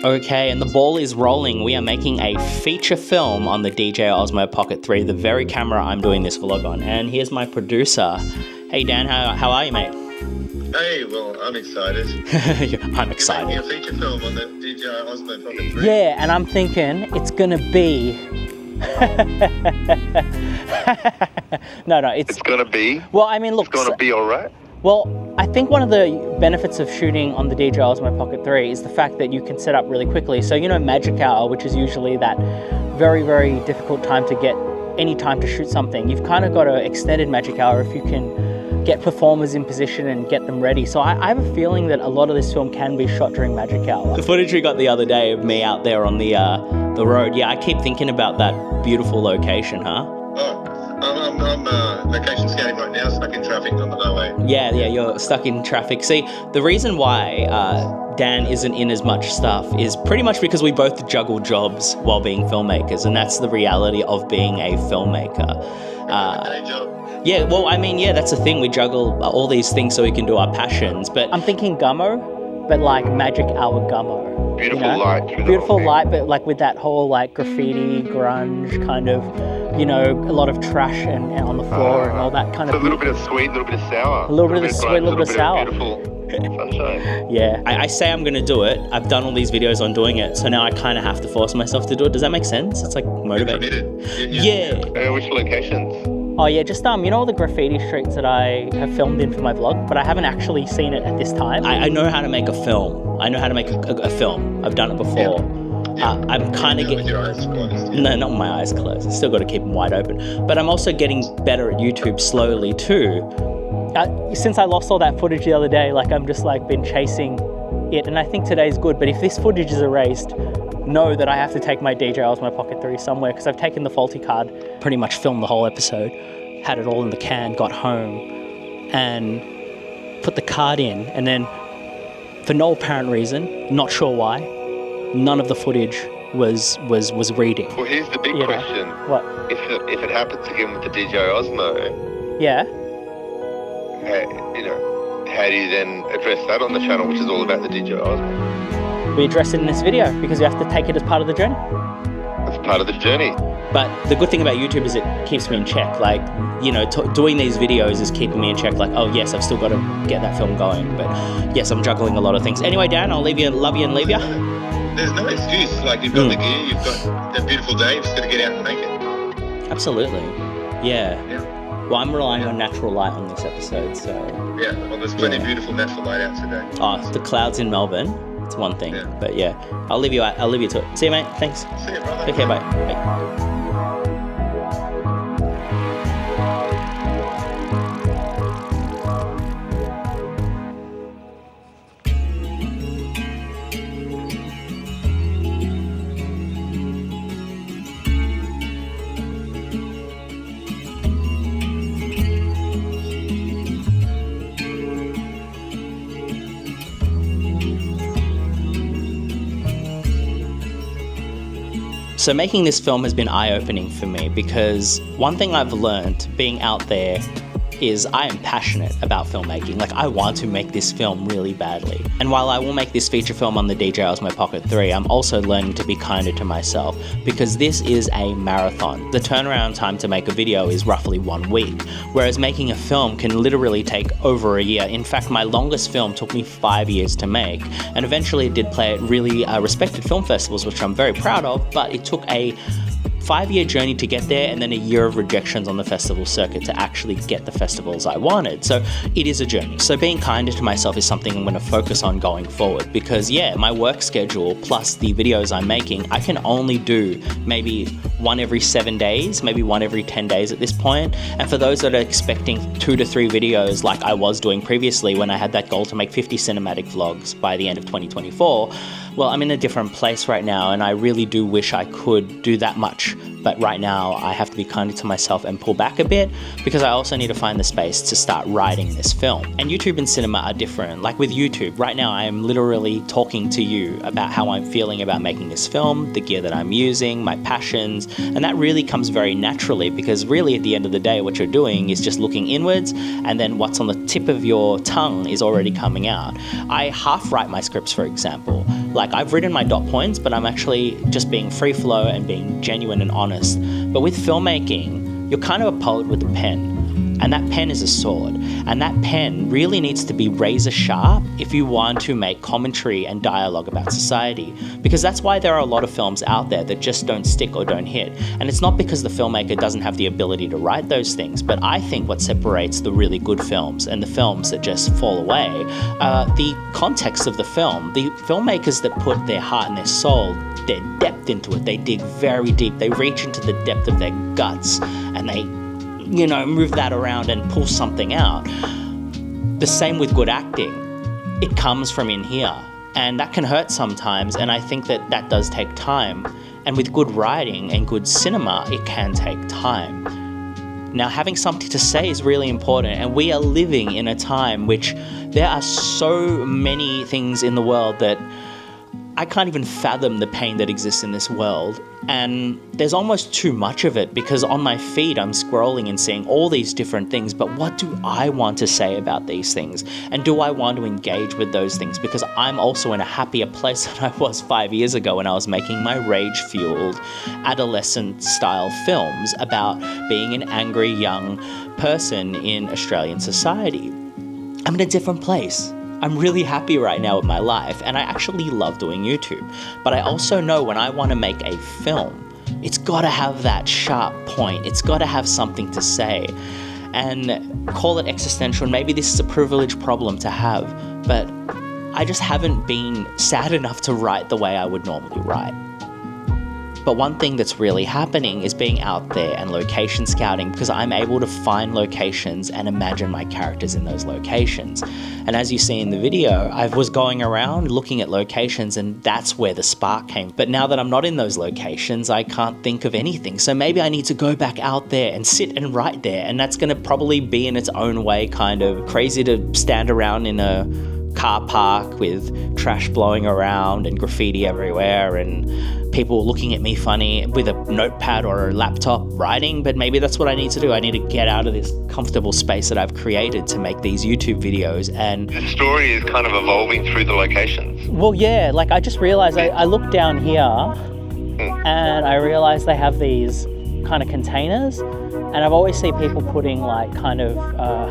Okay, and the ball is rolling. We are making a feature film on the DJI Osmo Pocket 3, the very camera I'm doing this vlog on. And here's my producer. Hey Dan, how are you, mate? Hey, well, I'm excited. I'm excited. You're making a feature film on the DJI Osmo Pocket 3. Yeah, and I'm thinking it's gonna be... No, it's gonna be? Well, I mean, look... It's gonna be alright? Well, I think one of the benefits of shooting on the DJI Osmo Pocket 3 is the fact that you can set up really quickly. So, you know, magic hour, which is usually that very, very difficult time to get any time to shoot something. You've kind of got an extended magic hour if you can get performers in position and get them ready. So I have a feeling that a lot of this film can be shot during magic hour. The footage we got the other day of me out there on the road, yeah, I keep thinking about that beautiful location, huh? I'm location scouting right now, stuck in traffic on the highway. Yeah, you're stuck in traffic. See, the reason why Dan isn't in as much stuff is pretty much because we both juggle jobs while being filmmakers, and that's the reality of being a filmmaker. Day job. Yeah, well, I mean, yeah, that's the thing. We juggle all these things so we can do our passions. But I'm thinking gummo, but like magic hour gummo. Beautiful light. Beautiful light, but like with that whole like graffiti, grunge kind of, you know, a lot of trash and on the floor and all that kind of. A little bit of sweet, a little bit of sour. A little bit of sweet, a little bit of sour. Beautiful sunshine. Yeah, I say I'm going to do it. I've done all these videos on doing it, so now I kind of have to force myself to do it. Does that make sense? It's like motivating. Yeah. Which locations? Oh yeah, just you know all the graffiti streets that I have filmed in for my vlog, but I haven't actually seen it at this time. I know how to make a film. I know how to make a film. I've done it before. Yeah. I'm kind of getting... With your eyes closed. Yeah. No, not my eyes closed. I still got to keep them wide open. But I'm also getting better at YouTube slowly too. Since I lost all that footage the other day, like I'm just like been chasing it, and I think today's good. But if this footage is erased, know that I have to take my DJI Osmo Pocket 3 somewhere, because I've taken the faulty card, pretty much filmed the whole episode, had it all in the can, got home, and put the card in, and then for no apparent reason, not sure why, none of the footage was reading. Well, here's the big question. What? If it happens again with the DJI Osmo, yeah. How do you then address that on the channel, which is all about the DJI Osmo? We address it in this video because we have to take it as part of the journey. It's part of the journey. But the good thing about YouTube is it keeps me in check. Like, you know, doing these videos is keeping me in check. Like, oh yes, I've still got to get that film going. But yes, I'm juggling a lot of things. Anyway, Dan, I'll leave you, love you and leave you. There's no excuse. Like, you've got the gear, you've got that beautiful day, you've just got to get out and make it. Absolutely. Yeah. Well, I'm relying on natural light on this episode, so... Yeah, well, there's plenty of beautiful natural light out today. Oh, the clouds in Melbourne, it's one thing. Yeah. But yeah, I'll leave you to it. See you, mate. Thanks. See you, brother. Okay, bye. Bye. So making this film has been eye-opening for me, because one thing I've learned being out there is I am passionate about filmmaking. Like, I want to make this film really badly. And while I will make this feature film on the DJI Osmo Pocket 3, I'm also learning to be kinder to myself, because this is a marathon. The turnaround time to make a video is roughly 1 week, whereas making a film can literally take over a year. In fact, my longest film took me 5 years to make, and eventually it did play at really respected film festivals, which I'm very proud of, but it took a 5-year journey to get there, and then a year of rejections on the festival circuit to actually get the festivals I wanted. So it is a journey. So being kinder to myself is something I'm going to focus on going forward, because yeah, my work schedule plus the videos I'm making, I can only do maybe one every 7 days, maybe one every 10 days at this point. And for those that are expecting 2 to 3 videos like I was doing previously when I had that goal to make 50 cinematic vlogs by the end of 2024, well, I'm in a different place right now, and I really do wish I could do that much. But right now, I have to be kinder to myself and pull back a bit, because I also need to find the space to start writing this film. And YouTube and cinema are different. Like with YouTube, right now I am literally talking to you about how I'm feeling about making this film, the gear that I'm using, my passions, and that really comes very naturally, because really at the end of the day, what you're doing is just looking inwards, and then what's on the tip of your tongue is already coming out. I half write my scripts, for example. Like, I've written my dot points, but I'm actually just being free flow and being genuine and honest. But with filmmaking, you're kind of a poet with a pen. And that pen is a sword. And that pen really needs to be razor sharp if you want to make commentary and dialogue about society. Because that's why there are a lot of films out there that just don't stick or don't hit. And it's not because the filmmaker doesn't have the ability to write those things, but I think what separates the really good films and the films that just fall away are the context of the film. The filmmakers that put their heart and their soul, their depth into it, they dig very deep, they reach into the depth of their guts, and they move that around and pull something out. The same with good acting. It comes from in here, and that can hurt sometimes, and I think that does take time. And with good writing and good cinema, it can take time. Now, having something to say is really important, and we are living in a time which there are so many things in the world that I can't even fathom the pain that exists in this world, and there's almost too much of it because on my feed I'm scrolling and seeing all these different things, but what do I want to say about these things? And do I want to engage with those things? Because I'm also in a happier place than I was 5 years ago when I was making my rage-fueled adolescent-style films about being an angry young person in Australian society. I'm in a different place. I'm really happy right now with my life, and I actually love doing YouTube. But I also know when I want to make a film, it's got to have that sharp point. It's got to have something to say. And call it existential, and maybe this is a privileged problem to have, but I just haven't been sad enough to write the way I would normally write. But one thing that's really happening is being out there and location scouting, because I'm able to find locations and imagine my characters in those locations. And as you see in the video, I was going around looking at locations, and that's where the spark came. But now that I'm not in those locations, I can't think of anything. So maybe I need to go back out there and sit and write there. And that's going to probably be in its own way kind of crazy to stand around in a car park with trash blowing around and graffiti everywhere and people looking at me funny with a notepad or a laptop writing, but maybe that's what I need to do. I need to get out of this comfortable space that I've created to make these YouTube videos. And the story is kind of evolving through the locations. Well, yeah, like I just realized I looked down here and I realized they have these kind of containers, and I've always seen people putting like kind of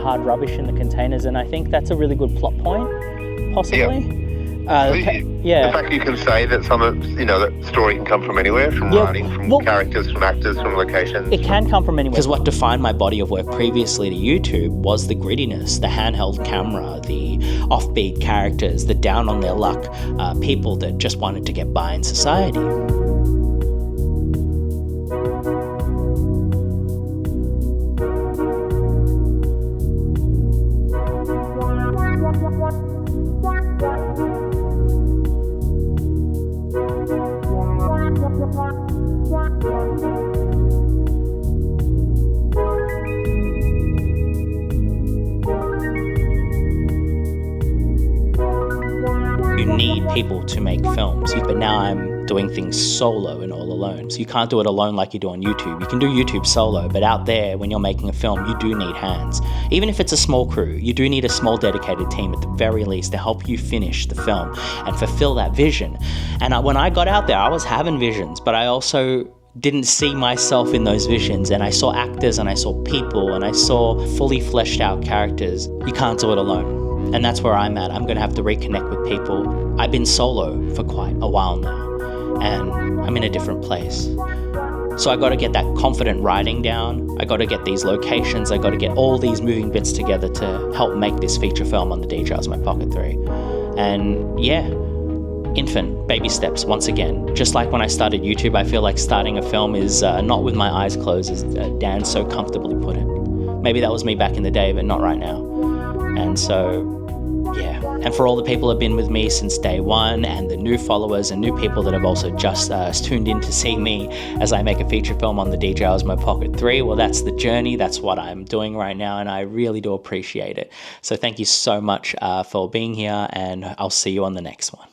hard rubbish in the containers, and I think that's a really good plot point, possibly. The fact you can say that that story can come from anywhere, from writing, from characters, from actors, from locations. It can come from anywhere. Because what defined my body of work previously to YouTube was the grittiness, the handheld camera, the offbeat characters, the down on their luck people that just wanted to get by in society. You need people to make films, but now I'm doing things solo and all alone. So you can't do it alone like you do on YouTube. You can do YouTube solo, but out there when you're making a film, you do need hands. Even if it's a small crew, you do need a small dedicated team at the very least to help you finish the film and fulfill that vision. And when I got out there, I was having visions, but I also didn't see myself in those visions, and I saw actors and I saw people and I saw fully fleshed out characters. You can't do it alone. And that's where I'm at. I'm going to have to reconnect with people. I've been solo for quite a while now, and I'm in a different place. So I got to get that confident writing down. I got to get these locations. I got to get all these moving bits together to help make this feature film on the DJI Osmo Pocket 3. And yeah, infant, baby steps once again. Just like when I started YouTube, I feel like starting a film is not with my eyes closed, as Dan so comfortably put it. Maybe that was me back in the day, but not right now. And so, yeah. And for all the people who have been with me since day one, and the new followers and new people that have also just tuned in to see me as I make a feature film on the DJI Osmo Pocket 3, well, that's the journey. That's what I'm doing right now, and I really do appreciate it. So thank you so much for being here, and I'll see you on the next one.